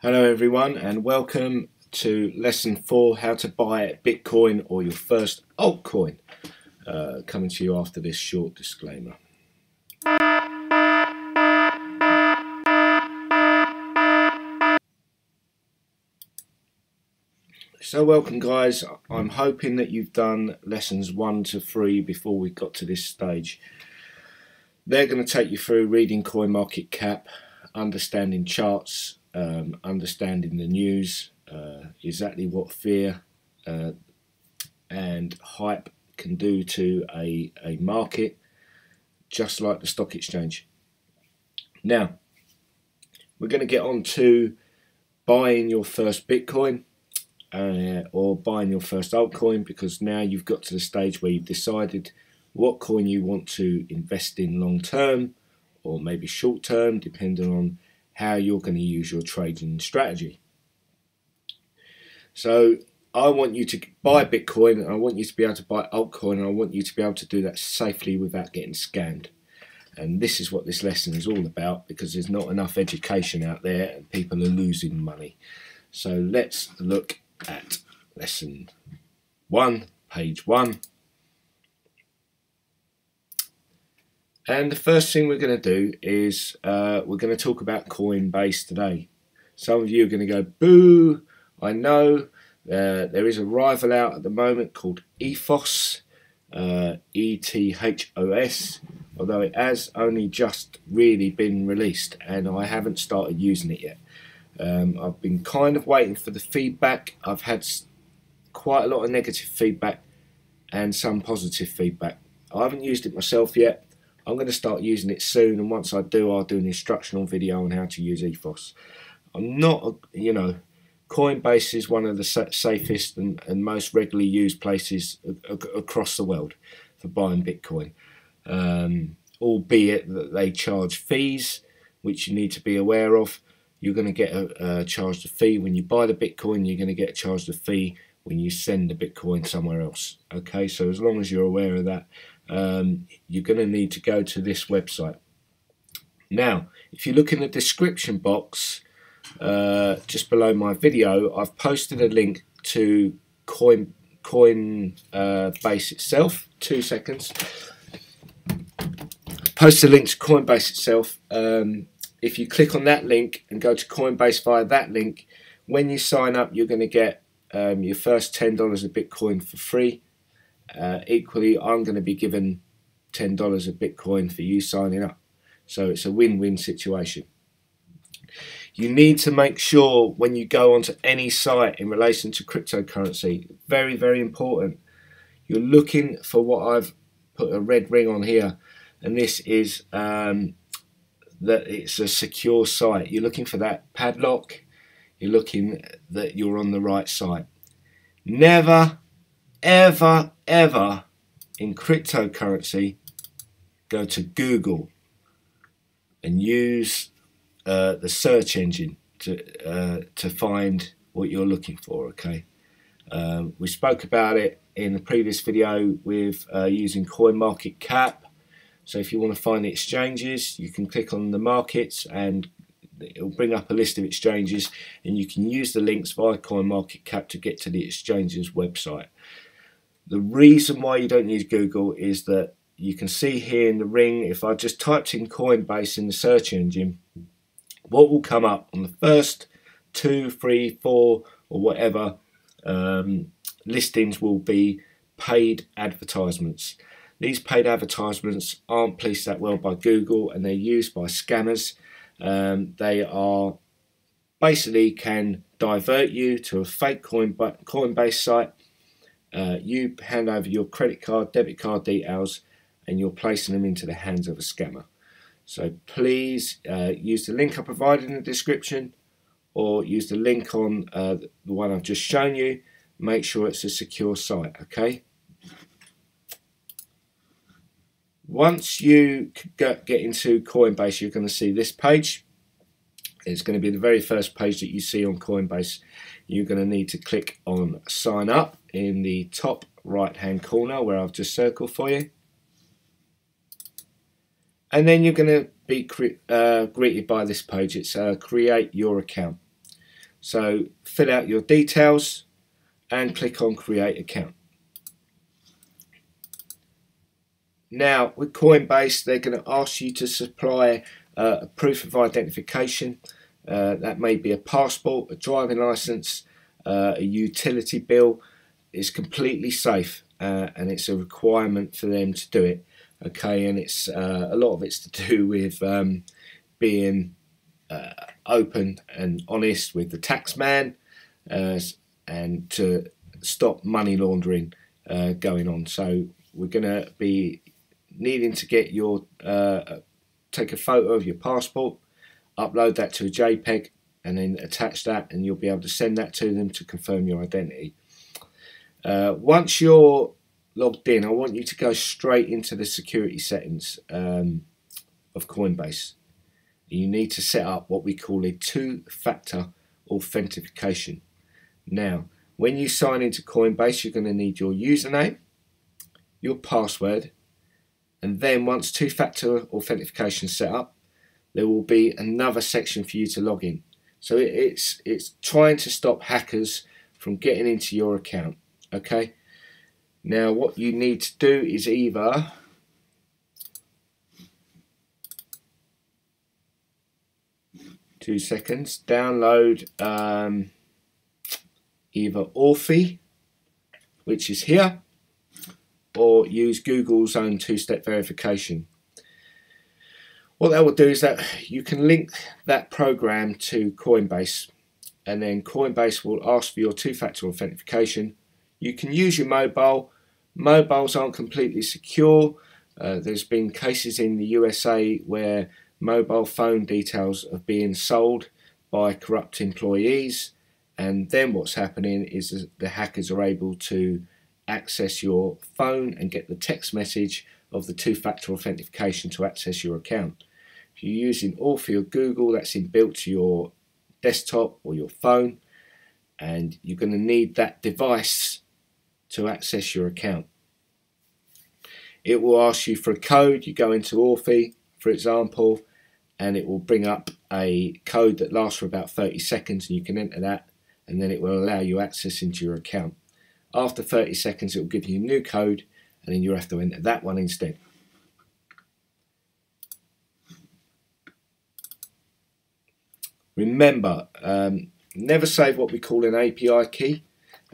Hello everyone and welcome to lesson 4, how to buy Bitcoin or your first altcoin. Coming to you after this short disclaimer. So welcome guys, I'm hoping that you've done lessons 1 to 3 before we got to this stage. They're going to take you through reading CoinMarketCap, understanding charts, understanding the news, exactly what fear and hype can do to a market, just like the stock exchange. Now, we're going to get on to buying your first Bitcoin or buying your first altcoin, because now you've got to the stage where you've decided what coin you want to invest in long term or maybe short term, depending on how you're going to use your trading strategy. So I want you to buy Bitcoin, and I want you to be able to buy altcoin, and I want you to be able to do that safely without getting scammed. And this is what this lesson is all about, because there's not enough education out there and people are losing money. So let's look at lesson 1, page 1. And the first thing we're going to do is we're going to talk about Coinbase today. Some of you are going to go, boo, I know. There is a rival out at the moment called Ethos, ETHOS, although it has only just really been released and I haven't started using it yet. I've been kind of waiting for the feedback. I've had quite a lot of negative feedback and some positive feedback. I haven't used it myself yet. I'm going to start using it soon, and once I do, I'll do an instructional video on how to use Ethos. I'm not, Coinbase is one of the safest and most regularly used places across the world for buying Bitcoin, albeit that they charge fees, which you need to be aware of. You're going to get charged a fee when you buy the Bitcoin. You're going to get charged a fee when you send the Bitcoin somewhere else. Okay, so as long as you're aware of that, you're going to need to go to this website. Now, if you look in the description box just below my video, I've posted a link to Coinbase itself. 2 seconds. Post a link to Coinbase itself. If you click on that link and go to Coinbase via that link, when you sign up, you're going to get your first $10 of Bitcoin for free. Equally, I'm going to be given $10 of Bitcoin for you signing up. So it's a win-win situation. You need to make sure when you go onto any site in relation to cryptocurrency, very, very important, you're looking for what I've put a red ring on here, and this is that it's a secure site. You're looking for that padlock. You're looking that you're on the right site. Never, ever, ever in cryptocurrency go to Google and use the search engine to find what you're looking for. Okay, we spoke about it in the previous video with using CoinMarketCap. So if you want to find the exchanges, you can click on the markets and it'll bring up a list of exchanges, and you can use the links via CoinMarketCap to get to the exchange's website. The reason why you don't use Google is that you can see here in the ring, if I just typed in Coinbase in the search engine, what will come up on the first 2, 3, 4 or whatever listings will be paid advertisements. These paid advertisements aren't policed that well by Google, and they're used by scammers. They are basically can divert you to a fake Coinbase site. You hand over your credit card, debit card details, and you're placing them into the hands of a scammer. So please use the link I provided in the description, or use the link on the one I've just shown you. Make sure it's a secure site, okay? Once you get into Coinbase, you're going to see this page. It's going to be the very first page that you see on Coinbase. You're going to need to click on sign up in the top right hand corner where I've just circled for you. And then you're going to be greeted by this page. It's create your account. So fill out your details and click on create account. Now with Coinbase, they're going to ask you to supply a proof of identification. That may be a passport, a driving license, a utility bill. It's completely safe and it's a requirement for them to do it. Okay, and it's a lot of it's to do with being open and honest with the tax man and to stop money laundering going on. So we're going to be needing to get your take a photo of your passport, upload that to a JPEG, and then attach that, and you'll be able to send that to them to confirm your identity. Once you're logged in, I want you to go straight into the security settings of Coinbase. You need to set up what we call a two-factor authentication. Now, when you sign into Coinbase, you're going to need your username, your password, and then once two-factor authentication is set up, there will be another section for you to log in. So it's trying to stop hackers from getting into your account. Okay. Now what you need to do is either download either Authy, which is here, or use Google's own two-step verification. What that will do is that you can link that program to Coinbase, and then Coinbase will ask for your two-factor authentication. You can use your mobile. Mobiles aren't completely secure. There's been cases in the USA where mobile phone details are being sold by corrupt employees, and then what's happening is the hackers are able to access your phone and get the text message of the two-factor authentication to access your account. If you're using Authy or Google, that's inbuilt to your desktop or your phone, and you're going to need that device to access your account. It will ask you for a code. You go into Authy, for example, and it will bring up a code that lasts for about 30 seconds, and you can enter that, and then it will allow you access into your account. After 30 seconds, it will give you a new code, and then you have to enter that one instead. Remember, never save what we call an API key.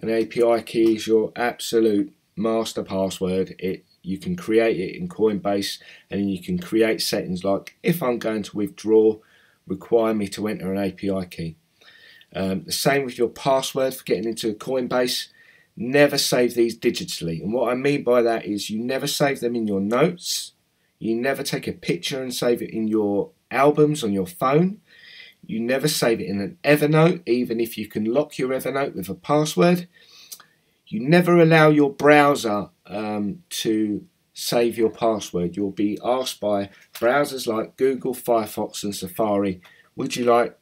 An API key is your absolute master password. You can create it in Coinbase, and you can create settings like, if I'm going to withdraw, require me to enter an API key. The same with your password for getting into Coinbase. Never save these digitally, and what I mean by that is you never save them in your notes. You never take a picture and save it in your albums on your phone. You never save it in an Evernote, even if you can lock your Evernote with a password. You never allow your browser to save your password. You'll be asked by browsers like Google, Firefox and Safari, would you like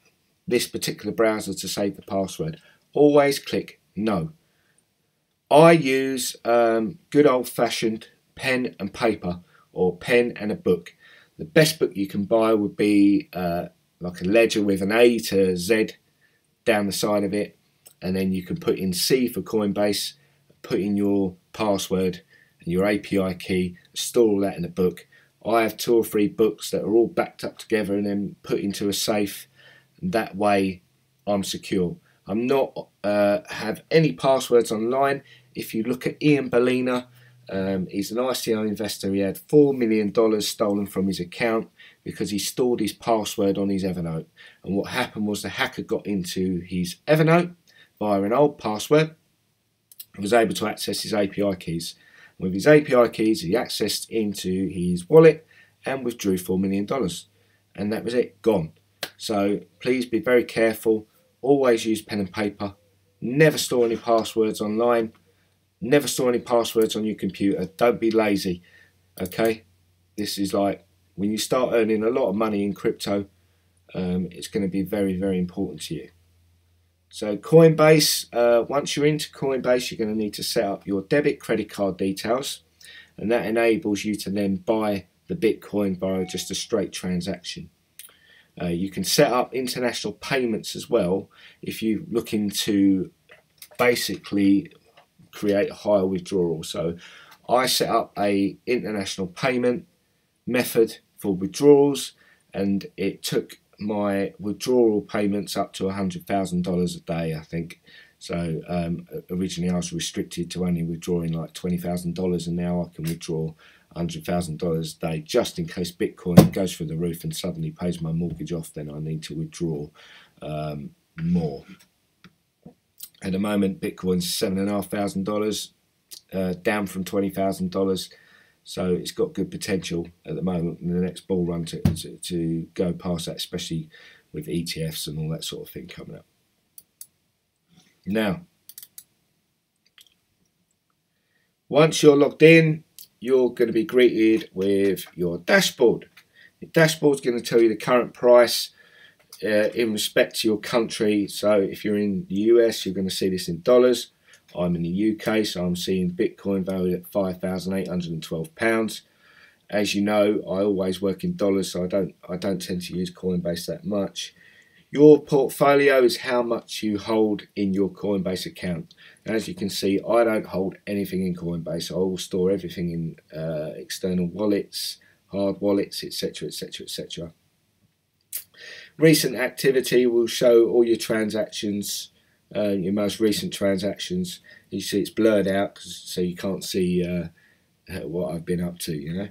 this particular browser to save the password? Always click no. I use good old-fashioned pen and paper, or pen and a book. The best book you can buy would be like a ledger with an A to Z down the side of it, and then you can put in C for Coinbase, put in your password and your API key, store all that in a book. I have 2 or 3 books that are all backed up together and then put into a safe, and that way I'm secure. I'm not have any passwords online. If you look at Ian Bellina, he's an ICO investor. He had $4 million stolen from his account because he stored his password on his Evernote. And what happened was the hacker got into his Evernote via an old password and was able to access his API keys. With his API keys, he accessed into his wallet and withdrew $4 million. And that was it, gone. So please be very careful. Always use pen and paper. Never store any passwords online. Never store any passwords on your computer. Don't be lazy. Okay? This is like when you start earning a lot of money in crypto, it's going to be very, very important to you. So Coinbase, once you're into Coinbase, you're going to need to set up your debit credit card details, and that enables you to then buy the Bitcoin via just a straight transaction. You can set up international payments as well if you're looking to basically create a higher withdrawal. So I set up a international payment method for withdrawals, and it took my withdrawal payments up to $100,000 a day, I think. So originally I was restricted to only withdrawing like $20,000, and now I can withdraw $100,000 a day, just in case Bitcoin goes through the roof and suddenly pays my mortgage off. Then I need to withdraw more. At the moment, Bitcoin's $7,500, down from $20,000. So it's got good potential at the moment in the next bull run to go past that, especially with ETFs and all that sort of thing coming up. Now, once you're logged in, you're going to be greeted with your dashboard. Your dashboard is going to tell you the current price in respect to your country. So if you're in the US, you're going to see this in dollars. I'm in the UK, so I'm seeing Bitcoin valued at £5,812. As you know, I always work in dollars, so I don't tend to use Coinbase that much. Your portfolio is how much you hold in your Coinbase account. And as you can see, I don't hold anything in Coinbase. I will store everything in external wallets, hard wallets, etc., etc., etc. Recent activity will show all your transactions, your most recent transactions. You see it's blurred out, so you can't see what I've been up to, you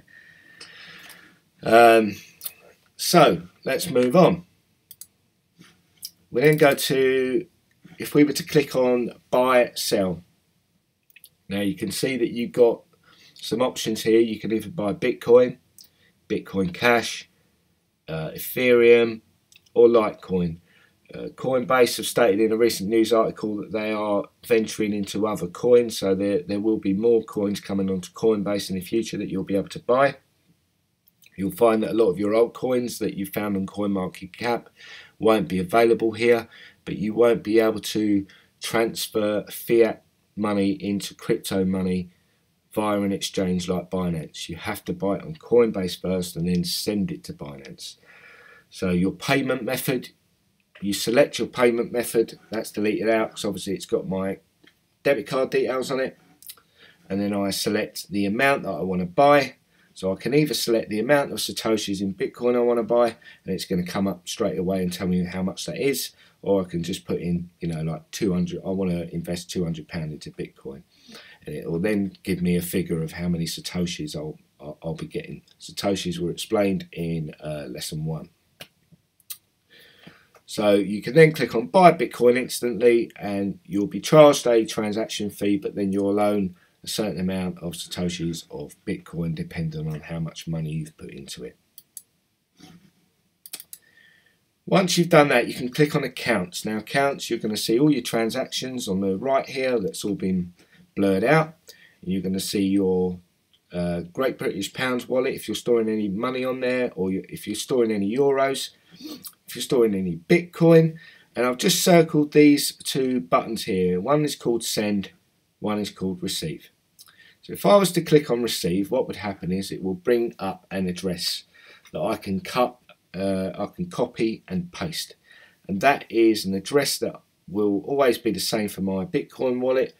know. So let's move on. We then go to, if we were to click on buy, sell. Now you can see that you've got some options here. You can either buy Bitcoin, Bitcoin Cash, Ethereum, or Litecoin. Coinbase have stated in a recent news article that they are venturing into other coins, so there will be more coins coming onto Coinbase in the future that you'll be able to buy. You'll find that a lot of your altcoins that you found on CoinMarketCap won't be available here, but you won't be able to transfer fiat money into crypto money via an exchange like Binance. You have to buy it on Coinbase first and then send it to Binance. So your payment method, you select your payment method. That's deleted out because obviously it's got my debit card details on it. And then I select the amount that I want to buy. So I can either select the amount of Satoshis in Bitcoin I want to buy, and it's going to come up straight away and tell me how much that is, or I can just put in, you know, like 200, I want to invest £200 into Bitcoin, and it will then give me a figure of how many Satoshis I'll be getting. Satoshis were explained in lesson 1. So you can then click on buy Bitcoin instantly, and you'll be charged a transaction fee, but then you'll own a certain amount of Satoshis of Bitcoin depending on how much money you've put into it. Once you've done that, you can click on accounts. Now accounts, you're going to see all your transactions on the right here. That's all been blurred out. You're going to see your Great British Pounds wallet if you're storing any money on there, or if you're storing any euros, if you're storing any Bitcoin. And I've just circled these two buttons here. One is called send, one is called receive. So if I was to click on receive, what would happen is it will bring up an address that I can copy and paste, and that is an address that will always be the same for my Bitcoin wallet.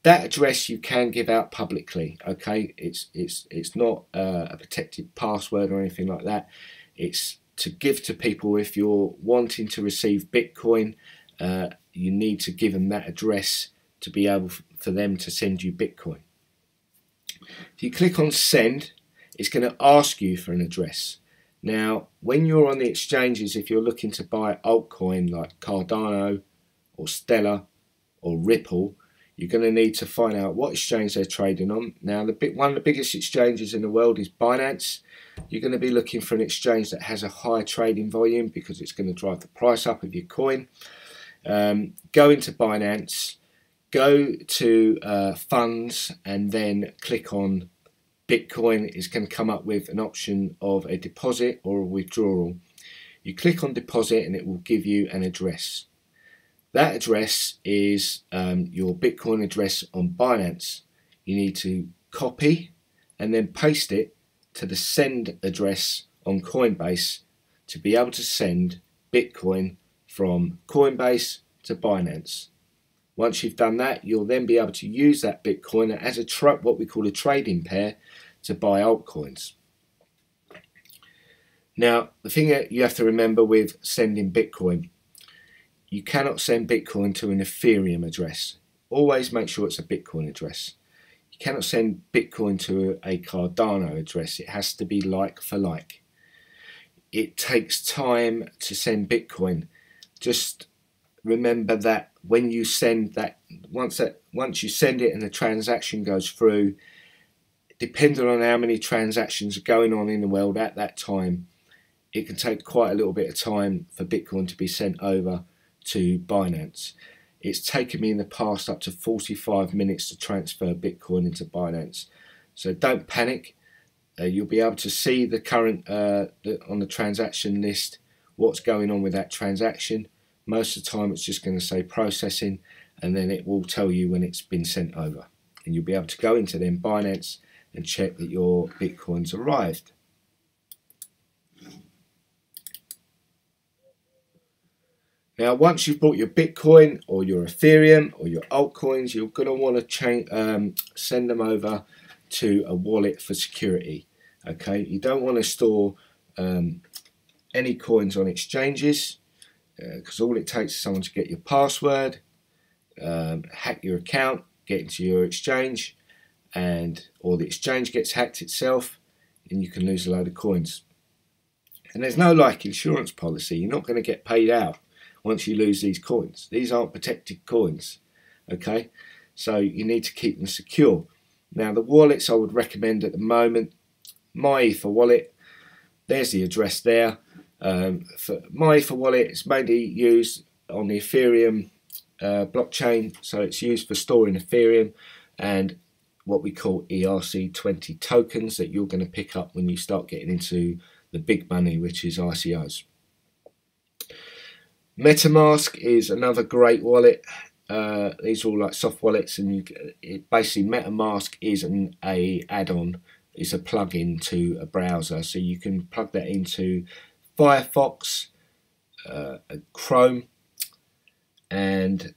That address you can give out publicly. Okay, it's not a protected password or anything like that. It's to give to people. If you're wanting to receive Bitcoin, you need to give them that address to be able for them to send you Bitcoin. If you click on send, it's going to ask you for an address. Now, when you're on the exchanges, if you're looking to buy altcoin like Cardano or Stellar or Ripple, you're going to need to find out what exchange they're trading on. Now, one of the biggest exchanges in the world is Binance. You're going to be looking for an exchange that has a high trading volume because it's going to drive the price up of your coin. Go into Binance, go to funds, and then click on Bitcoin. Is going to come up with an option of a deposit or a withdrawal. You click on deposit and it will give you an address. That address is your Bitcoin address on Binance. You need to copy and then paste it to the send address on Coinbase to be able to send Bitcoin from Coinbase to Binance. Once you've done that, you'll then be able to use that Bitcoin as what we call a trading pair to buy altcoins. Now, the thing that you have to remember with sending Bitcoin, you cannot send Bitcoin to an Ethereum address. Always make sure it's a Bitcoin address. You cannot send Bitcoin to a Cardano address. It has to be like for like. It takes time to send Bitcoin. Just remember that when you send that, once you send it and the transaction goes through, depending on how many transactions are going on in the world at that time, it can take quite a little bit of time for Bitcoin to be sent over to Binance. It's taken me in the past up to 45 minutes to transfer Bitcoin into Binance. So don't panic. You'll be able to see the current on the transaction list what's going on with that transaction. Most of the time it's just going to say processing, and then it will tell you when it's been sent over, and you'll be able to go into then Binance and check that your Bitcoin's arrived. Now, once you've bought your Bitcoin or your Ethereum or your altcoins, you're going to want to send them over to a wallet for security. Okay, you don't want to store any coins on exchanges, because all it takes is someone to get your password, hack your account, get into your exchange, or the exchange gets hacked itself, and you can lose a load of coins. And there's no like insurance policy. You're not going to get paid out once you lose these coins. These aren't protected coins. Okay, so you need to keep them secure. Now, the wallets I would recommend at the moment, My Ether wallet, there's the address there. For My Ether wallet, it's mainly used on the Ethereum blockchain, so it's used for storing Ethereum and what we call ERC20 tokens that you're going to pick up when you start getting into the big money, which is ICOs. MetaMask is another great wallet. These are all like soft wallets, and basically MetaMask is an add-on. It's a plug-in to a browser, so you can plug that into Firefox, Chrome, and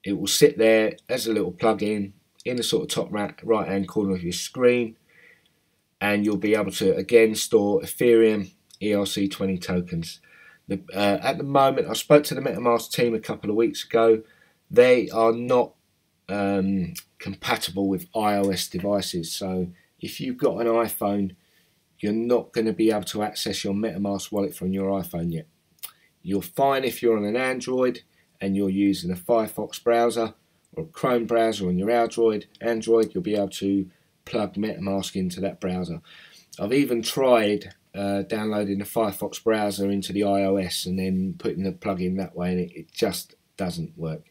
it will sit there as a little plug-in in the sort of top right hand corner of your screen, and you'll be able to again store Ethereum ERC20 tokens. At the moment, I spoke to the MetaMask team a couple of weeks ago. They are not compatible with iOS devices, so if you've got an iPhone, you're not going to be able to access your MetaMask wallet from your iPhone yet. You're fine if you're on an Android and you're using a Firefox browser or a Chrome browser on your Android, you'll be able to plug MetaMask into that browser. I've even tried downloading the Firefox browser into the iOS and then putting the plug-in that way, and it just doesn't work.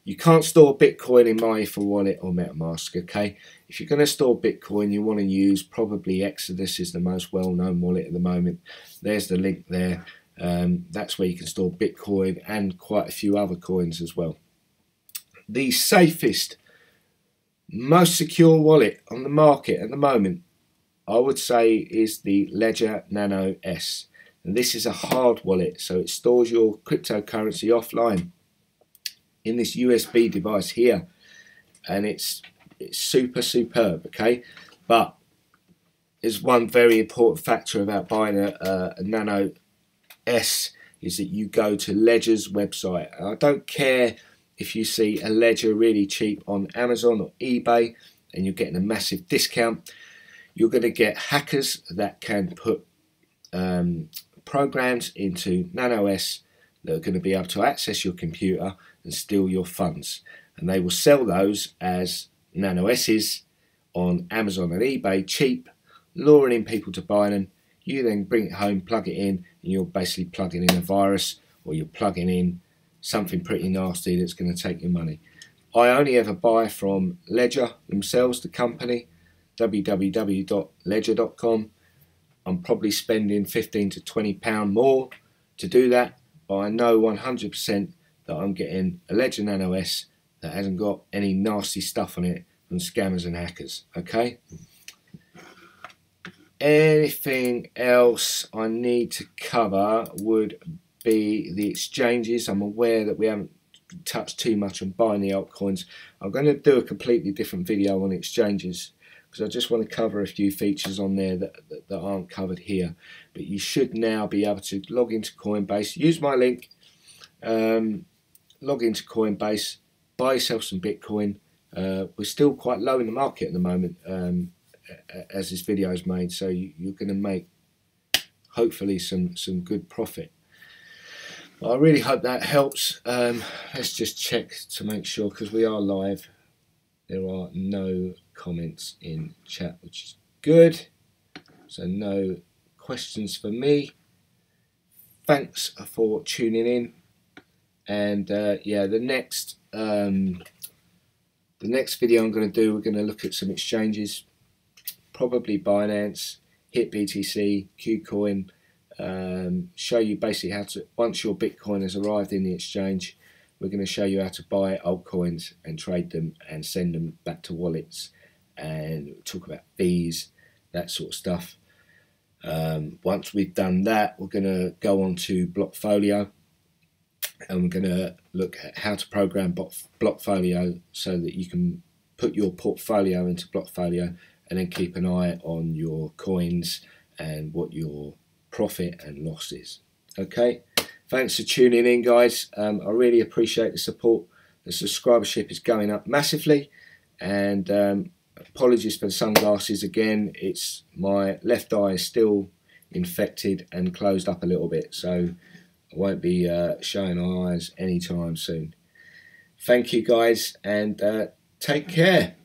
You can't store Bitcoin in My Ether wallet or MetaMask, okay? If you're going to store Bitcoin, you want to use probably Exodus is the most well-known wallet at the moment. There's the link there. That's where you can store Bitcoin and quite a few other coins as well. The safest, most secure wallet on the market at the moment, I would say, is the Ledger Nano S. And this is a hard wallet, so it stores your cryptocurrency offline in this USB device here, and it's super superb, okay? But there's one very important factor about buying a Nano S, is that you go to Ledger's website. I don't care if you see a Ledger really cheap on Amazon or eBay and you're getting a massive discount. You're going to get hackers that can put programs into Nano S that are going to be able to access your computer and steal your funds, and they will sell those as Nano S's on Amazon and eBay cheap, luring in people to buy them. You then bring it home, plug it in, and you're basically plugging in a virus, or you're plugging in something pretty nasty that's going to take your money. I only ever buy from Ledger themselves, the company, www.ledger.com. I'm probably spending £15 to £20 more to do that, but I know 100% that I'm getting a Ledger Nano S that hasn't got any nasty stuff on it from scammers and hackers, okay? Anything else I need to cover would be the exchanges. I'm aware that we haven't touched too much on buying the altcoins. I'm going to do a completely different video on exchanges because I just want to cover a few features on there that aren't covered here. But you should now be able to log into Coinbase, use my link, log into Coinbase, buy yourself some Bitcoin. We're still quite low in the market at the moment as this video is made, so you're going to make hopefully some good profit. I really hope that helps. Let's just check to make sure, because we are live. There are no comments in chat, which is good. So no questions for me. Thanks for tuning in. And yeah, the next video I'm going to do, we're going to look at some exchanges, probably Binance, HitBTC, KuCoin. Show you basically how to, once your Bitcoin has arrived in the exchange, we're going to show you how to buy altcoins and trade them and send them back to wallets, and talk about fees, that sort of stuff. Once we've done that, we're going to go on to Blockfolio, and we're going to look at how to program Blockfolio so that you can put your portfolio into Blockfolio and then keep an eye on your coins and what your profit and loss is. Okay, thanks for tuning in, guys. I really appreciate the support. The subscribership is going up massively, and apologies for the sunglasses again. It's my left eye is still infected and closed up a little bit, so I won't be showing my eyes anytime soon. Thank you, guys, and take care.